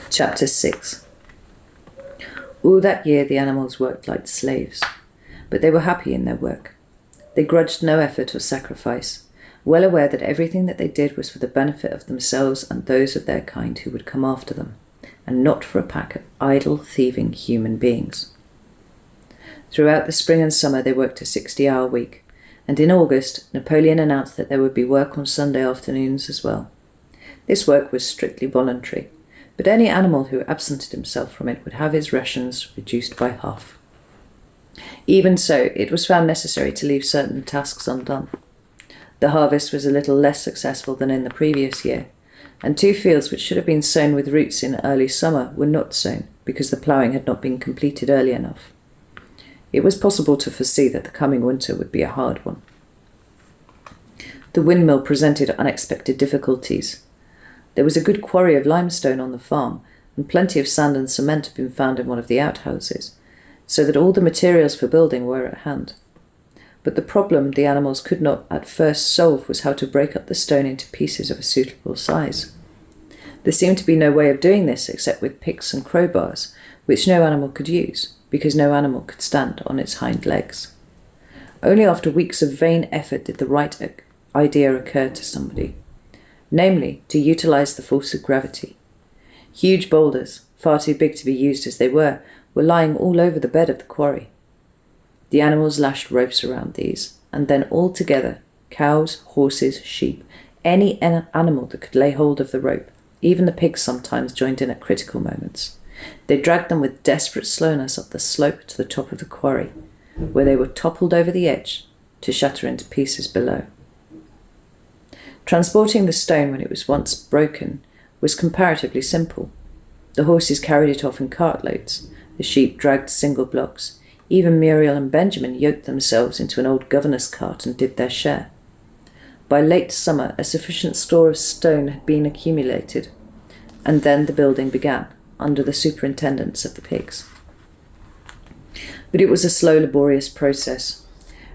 Chapter 6. All that year the animals worked like slaves, but they were happy in their work. They grudged no effort or sacrifice, well aware that everything that they did was for the benefit of themselves and those of their kind who would come after them, and not for a pack of idle, thieving human beings. Throughout the spring and summer they worked a 60-hour week, and in August Napoleon announced that there would be work on Sunday afternoons as well. This work was strictly voluntary, but any animal who absented himself from it would have his rations reduced by half. Even so, it was found necessary to leave certain tasks undone. The harvest was a little less successful than in the previous year, and 2 fields which should have been sown with roots in early summer were not sown because the ploughing had not been completed early enough. It was possible to foresee that the coming winter would be a hard one. The windmill presented unexpected difficulties. There was a good quarry of limestone on the farm, and plenty of sand and cement had been found in one of the outhouses, so that all the materials for building were at hand. But the problem the animals could not at first solve was how to break up the stone into pieces of a suitable size. There seemed to be no way of doing this except with picks and crowbars, which no animal could use, because no animal could stand on its hind legs. Only after weeks of vain effort did the right idea occur to somebody, namely, to utilize the force of gravity. Huge boulders, far too big to be used as they were lying all over the bed of the quarry. The animals lashed ropes around these, and then all together, cows, horses, sheep, any animal that could lay hold of the rope, even the pigs sometimes joined in at critical moments. They dragged them with desperate slowness up the slope to the top of the quarry, where they were toppled over the edge to shatter into pieces below. Transporting the stone when it was once broken was comparatively simple. The horses carried it off in cartloads, the sheep dragged single blocks. Even Muriel and Benjamin yoked themselves into an old governess cart and did their share. By late summer, a sufficient store of stone had been accumulated, and then the building began, under the superintendence of the pigs. But it was a slow, laborious process.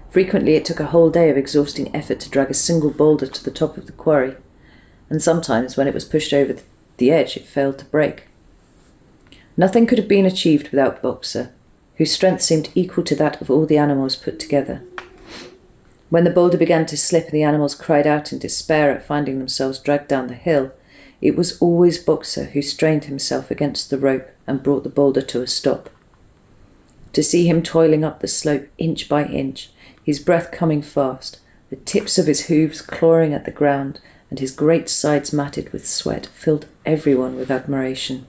Frequently it took a whole day of exhausting effort to drag a single boulder to the top of the quarry, and sometimes when it was pushed over the edge it failed to break. Nothing could have been achieved without Boxer, whose strength seemed equal to that of all the animals put together. When the boulder began to slip and the animals cried out in despair at finding themselves dragged down the hill, it was always Boxer who strained himself against the rope and brought the boulder to a stop. To see him toiling up the slope inch by inch, his breath coming fast, the tips of his hooves clawing at the ground, and his great sides matted with sweat, filled everyone with admiration.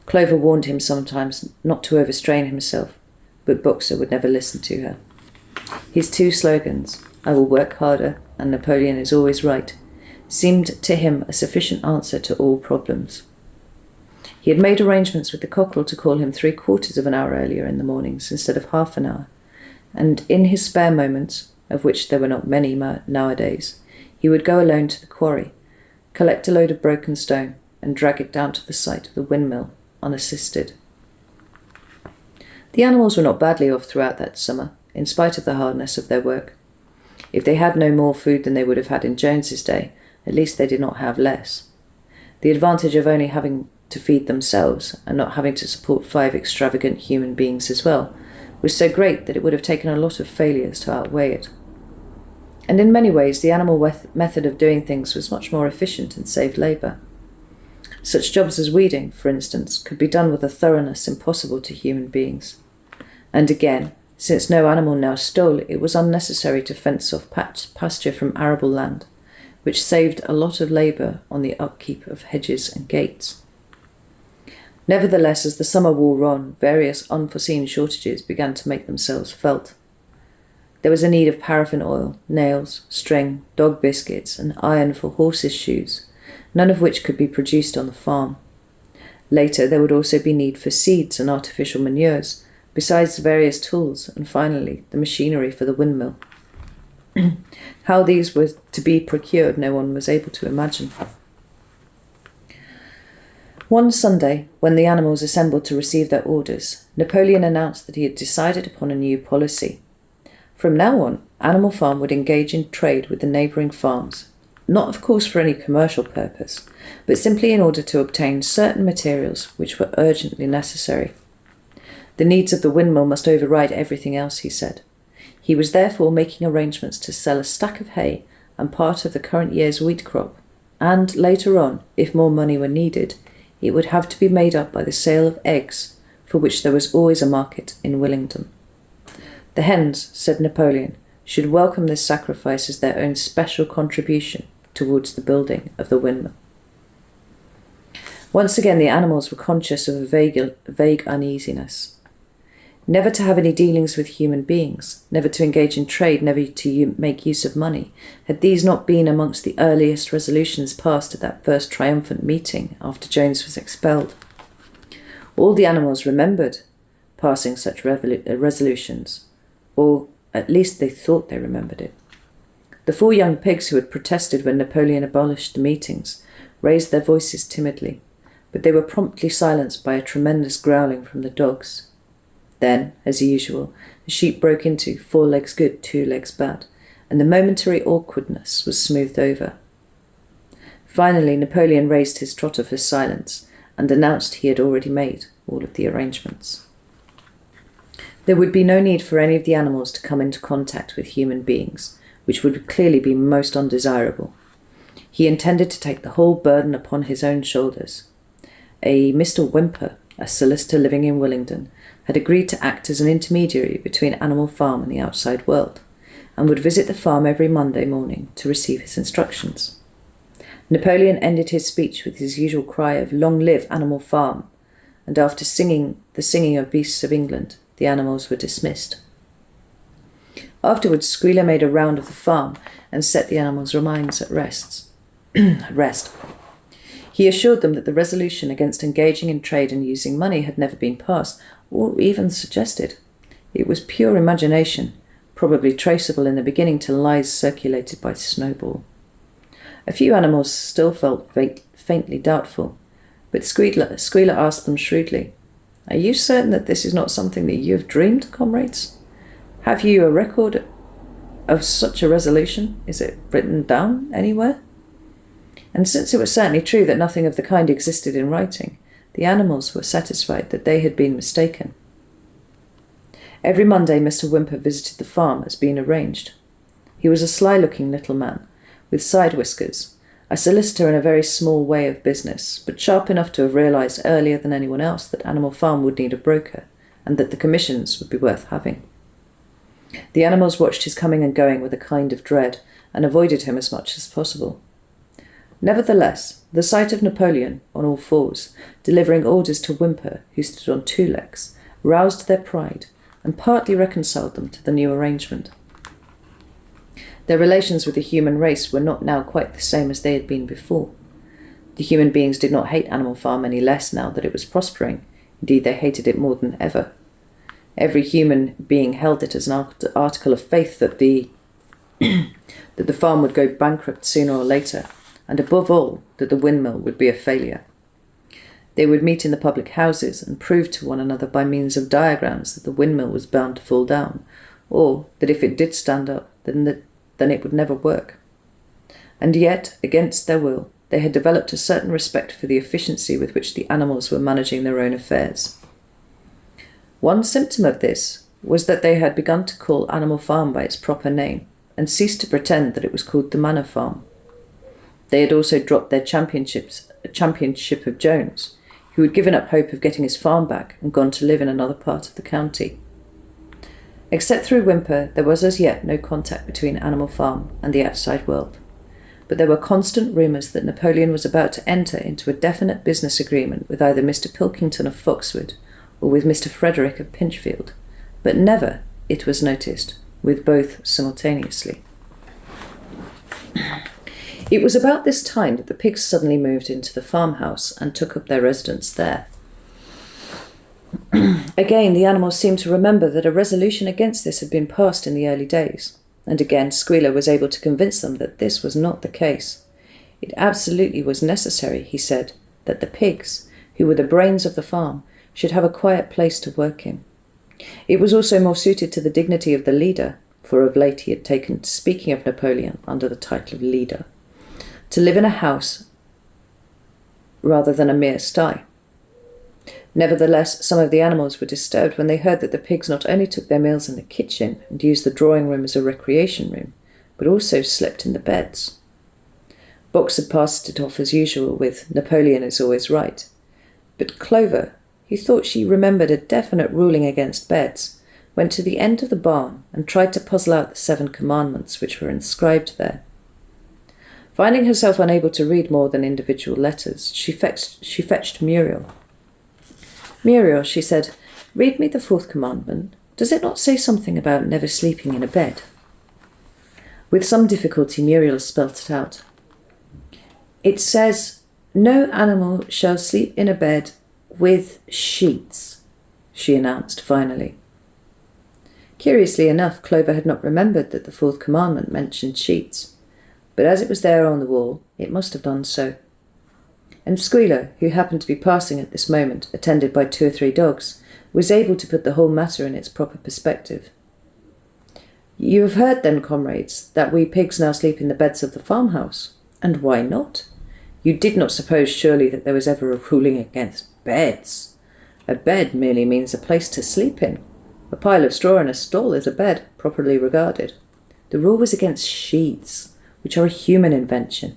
Clover warned him sometimes not to overstrain himself, but Boxer would never listen to her. His 2 slogans, "I will work harder" and "Napoleon is always right," seemed to him a sufficient answer to all problems. He had made arrangements with the cockerel to call him 3/4 of an hour earlier in the mornings instead of half an hour, and in his spare moments, of which there were not many nowadays, he would go alone to the quarry, collect a load of broken stone, and drag it down to the site of the windmill, unassisted. The animals were not badly off throughout that summer, in spite of the hardness of their work. If they had no more food than they would have had in Jones's day, at least they did not have less. The advantage of only having to feed themselves, and not having to support 5 extravagant human beings as well, was so great that it would have taken a lot of failures to outweigh it. And in many ways the animal method of doing things was much more efficient and saved labour. Such jobs as weeding, for instance, could be done with a thoroughness impossible to human beings. And again, since no animal now stole, it was unnecessary to fence off pasture from arable land, which saved a lot of labour on the upkeep of hedges and gates. Nevertheless, as the summer wore on, various unforeseen shortages began to make themselves felt. There was a need of paraffin oil, nails, string, dog biscuits, and iron for horses' shoes, none of which could be produced on the farm. Later, there would also be need for seeds and artificial manures, besides the various tools, and finally, the machinery for the windmill. How these were to be procured, no one was able to imagine. One Sunday, when the animals assembled to receive their orders, Napoleon announced that he had decided upon a new policy. From now on, Animal Farm would engage in trade with the neighbouring farms, not of course for any commercial purpose, but simply in order to obtain certain materials which were urgently necessary. The needs of the windmill must override everything else, he said. He was therefore making arrangements to sell a stack of hay and part of the current year's wheat crop, and later on, if more money were needed, it would have to be made up by the sale of eggs, for which there was always a market in Willingdon. The hens, said Napoleon, should welcome this sacrifice as their own special contribution towards the building of the windmill. Once again the animals were conscious of a vague uneasiness. Never to have any dealings with human beings, never to engage in trade, never to make use of money, had these not been amongst the earliest resolutions passed at that first triumphant meeting after Jones was expelled? All the animals remembered passing such resolutions, or at least they thought they remembered it. The 4 young pigs who had protested when Napoleon abolished the meetings raised their voices timidly, but they were promptly silenced by a tremendous growling from the dogs. Then, as usual, the sheep broke into 4 legs good, 2 legs bad, and the momentary awkwardness was smoothed over. Finally, Napoleon raised his trotter for silence and announced he had already made all of the arrangements. There would be no need for any of the animals to come into contact with human beings, which would clearly be most undesirable. He intended to take the whole burden upon his own shoulders. A Mr. Whymper, a solicitor living in Willingdon, had agreed to act as an intermediary between Animal Farm and the outside world, and would visit the farm every Monday morning to receive his instructions. Napoleon ended his speech with his usual cry of "Long live Animal Farm," and after singing the singing of Beasts of England, the animals were dismissed. Afterwards, Squealer made a round of the farm and set the animals' minds at rest. He assured them that the resolution against engaging in trade and using money had never been passed, or even suggested. It was pure imagination, probably traceable in the beginning to lies circulated by Snowball. A few animals still felt faintly doubtful, but Squealer asked them shrewdly, "Are you certain that this is not something that you have dreamed, comrades? Have you a record of such a resolution? Is it written down anywhere?" And since it was certainly true that nothing of the kind existed in writing, the animals were satisfied that they had been mistaken. Every Monday Mr. Whymper visited the farm as being arranged. He was a sly-looking little man, with side whiskers, a solicitor in a very small way of business, but sharp enough to have realised earlier than anyone else that Animal Farm would need a broker, and that the commissions would be worth having. The animals watched his coming and going with a kind of dread, and avoided him as much as possible. Nevertheless, the sight of Napoleon, on all fours, delivering orders to Whymper, who stood on 2 legs, roused their pride, and partly reconciled them to the new arrangement. Their relations with the human race were not now quite the same as they had been before. The human beings did not hate Animal Farm any less now that it was prospering. Indeed, they hated it more than ever. Every human being held it as an article of faith that the farm would go bankrupt sooner or later, and above all, that the windmill would be a failure. They would meet in the public houses and prove to one another by means of diagrams that the windmill was bound to fall down, or that if it did stand up, then it would never work. And yet, against their will, they had developed a certain respect for the efficiency with which the animals were managing their own affairs. One symptom of this was that they had begun to call Animal Farm by its proper name, and ceased to pretend that it was called the Manor Farm. They had also dropped their championship of Jones, who had given up hope of getting his farm back and gone to live in another part of the county. Except through Whymper, there was as yet no contact between Animal Farm and the outside world, but there were constant rumours that Napoleon was about to enter into a definite business agreement with either Mr. Pilkington of Foxwood or with Mr. Frederick of Pinchfield, but never, it was noticed, with both simultaneously. It was about this time that the pigs suddenly moved into the farmhouse and took up their residence there. Again, the animals seemed to remember that a resolution against this had been passed in the early days, and again Squealer was able to convince them that this was not the case. It absolutely was necessary, he said, that the pigs, who were the brains of the farm, should have a quiet place to work in. It was also more suited to the dignity of the leader, for of late he had taken to speaking of Napoleon under the title of leader, to live in a house rather than a mere sty. Nevertheless, some of the animals were disturbed when they heard that the pigs not only took their meals in the kitchen and used the drawing room as a recreation room, but also slept in the beds. Box had passed it off as usual with "Napoleon is always right." But Clover, who thought she remembered a definite ruling against beds, went to the end of the barn and tried to puzzle out the 7 commandments which were inscribed there. Finding herself unable to read more than individual letters, she fetched Muriel. "Muriel," she said, "read me the 4th commandment. Does it not say something about never sleeping in a bed?" With some difficulty, Muriel spelt it out. "It says, 'No animal shall sleep in a bed with sheets,'" she announced finally. Curiously enough, Clover had not remembered that the 4th commandment mentioned sheets, but as it was there on the wall, it must have done so. And Squealer, who happened to be passing at this moment, attended by 2 or 3 dogs, was able to put the whole matter in its proper perspective. "You have heard then, comrades, that we pigs now sleep in the beds of the farmhouse. And why not? You did not suppose surely that there was ever a ruling against beds. A bed merely means a place to sleep in. A pile of straw in a stall is a bed, properly regarded. The rule was against sheets, which are a human invention.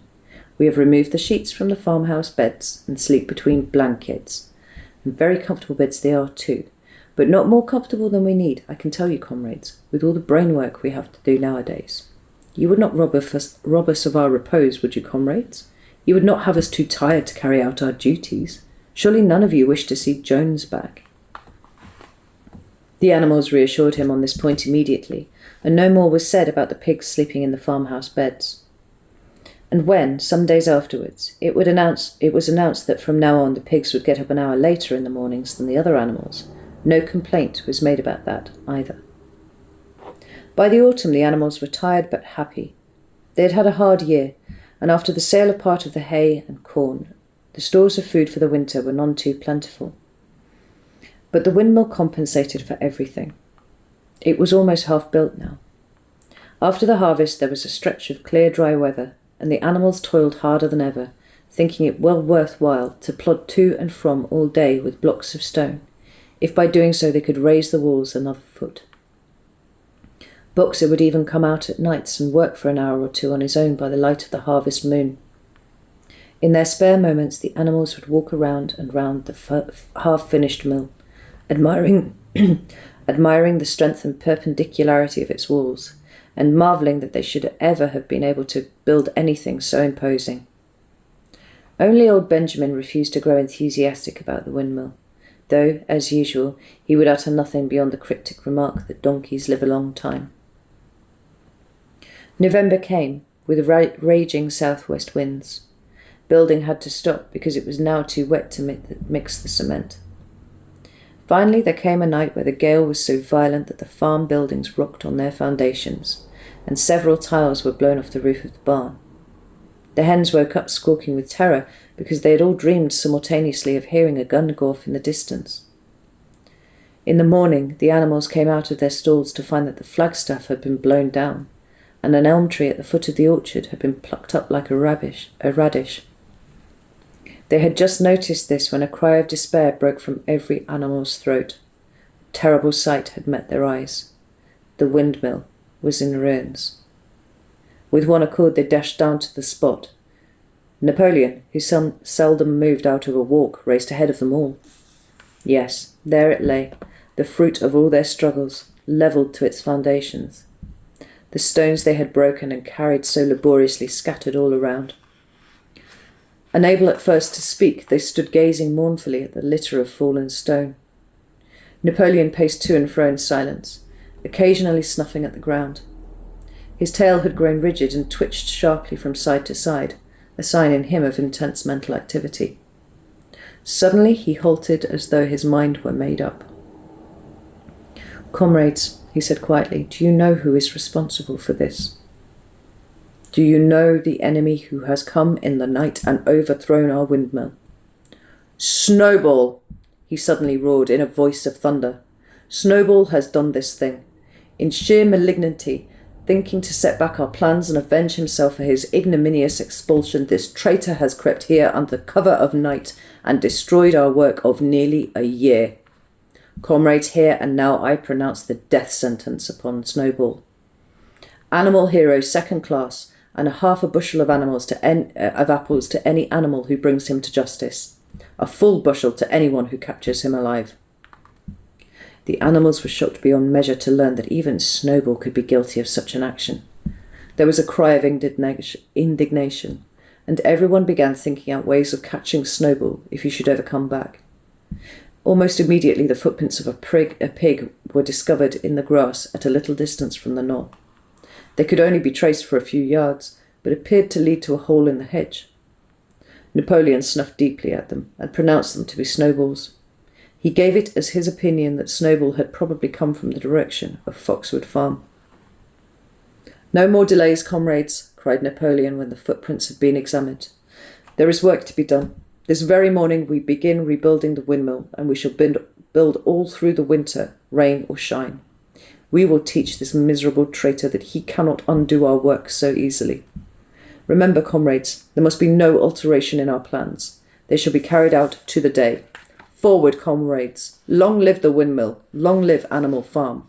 We have removed the sheets from the farmhouse beds and sleep between blankets. And very comfortable beds they are too, but not more comfortable than we need, I can tell you, comrades, with all the brain work we have to do nowadays. You would not rob us of our repose, would you, comrades? You would not have us too tired to carry out our duties. Surely none of you wish to see Jones back." The animals reassured him on this point immediately, and no more was said about the pigs sleeping in the farmhouse beds. And when, some days afterwards, it was announced that from now on the pigs would get up an hour later in the mornings than the other animals, no complaint was made about that either. By the autumn the animals were tired but happy. They had had a hard year, and after the sale of part of the hay and corn, the stores of food for the winter were none too plentiful. But the windmill compensated for everything. It was almost half built now. After the harvest there was a stretch of clear, dry weather, and the animals toiled harder than ever, thinking it well worthwhile to plod to and from all day with blocks of stone, if by doing so they could raise the walls another foot. Boxer would even come out at nights and work for an hour or 2 on his own by the light of the harvest moon. In their spare moments the animals would walk around and round the half-finished mill, admiring the strength and perpendicularity of its walls, and marvelling that they should ever have been able to build anything so imposing. Only old Benjamin refused to grow enthusiastic about the windmill, though, as usual, he would utter nothing beyond the cryptic remark that donkeys live a long time. November came, with raging southwest winds. Building had to stop because it was now too wet to mix the cement. Finally there came a night where the gale was so violent that the farm buildings rocked on their foundations, and several tiles were blown off the roof of the barn. The hens woke up squawking with terror because they had all dreamed simultaneously of hearing a gun go off in the distance. In the morning the animals came out of their stalls to find that the flagstaff had been blown down, and an elm tree at the foot of the orchard had been plucked up like a radish. They had just noticed this when a cry of despair broke from every animal's throat. A terrible sight had met their eyes. The windmill was in ruins. With one accord they dashed down to the spot. Napoleon, who seldom moved out of a walk, raced ahead of them all. Yes, there it lay, the fruit of all their struggles, levelled to its foundations. The stones they had broken and carried so laboriously scattered all around. Unable at first to speak, they stood gazing mournfully at the litter of fallen stone. Napoleon paced to and fro in silence, occasionally snuffing at the ground. His tail had grown rigid and twitched sharply from side to side, a sign in him of intense mental activity. Suddenly he halted as though his mind were made up. "Comrades," he said quietly, "do you know who is responsible for this? Do you know the enemy who has come in the night and overthrown our windmill?" "Snowball!" he suddenly roared in a voice of thunder. "Snowball has done this thing. In sheer malignity, Thinking to set back our plans and avenge himself for his ignominious expulsion, this traitor has crept here under cover of night and destroyed our work of nearly a year. Comrades, here and now I pronounce the death sentence upon Snowball. Animal hero second class, and half a bushel of apples to any animal who brings him to justice. A full bushel to anyone who captures him alive. The animals were shocked beyond measure to learn that even Snowball could be guilty of such an action. There was a cry of indignation, and everyone began thinking out ways of catching Snowball if he should ever come back. Almost immediately the footprints of a pig were discovered in the grass at a little distance from the knoll. They could only be traced for a few yards, but appeared to lead to a hole in the hedge. Napoleon snuffed deeply at them and pronounced them to be Snowball's. He gave it as his opinion that Snowball had probably come from the direction of Foxwood Farm. "No more delays, comrades," cried Napoleon when the footprints had been examined. "There is work to be done. This very morning we begin rebuilding the windmill, and we shall build all through the winter, rain or shine. We will teach this miserable traitor that he cannot undo our work so easily. Remember, comrades, there must be no alteration in our plans. They shall be carried out to the day. Forward, comrades! Long live the windmill! Long live Animal Farm!"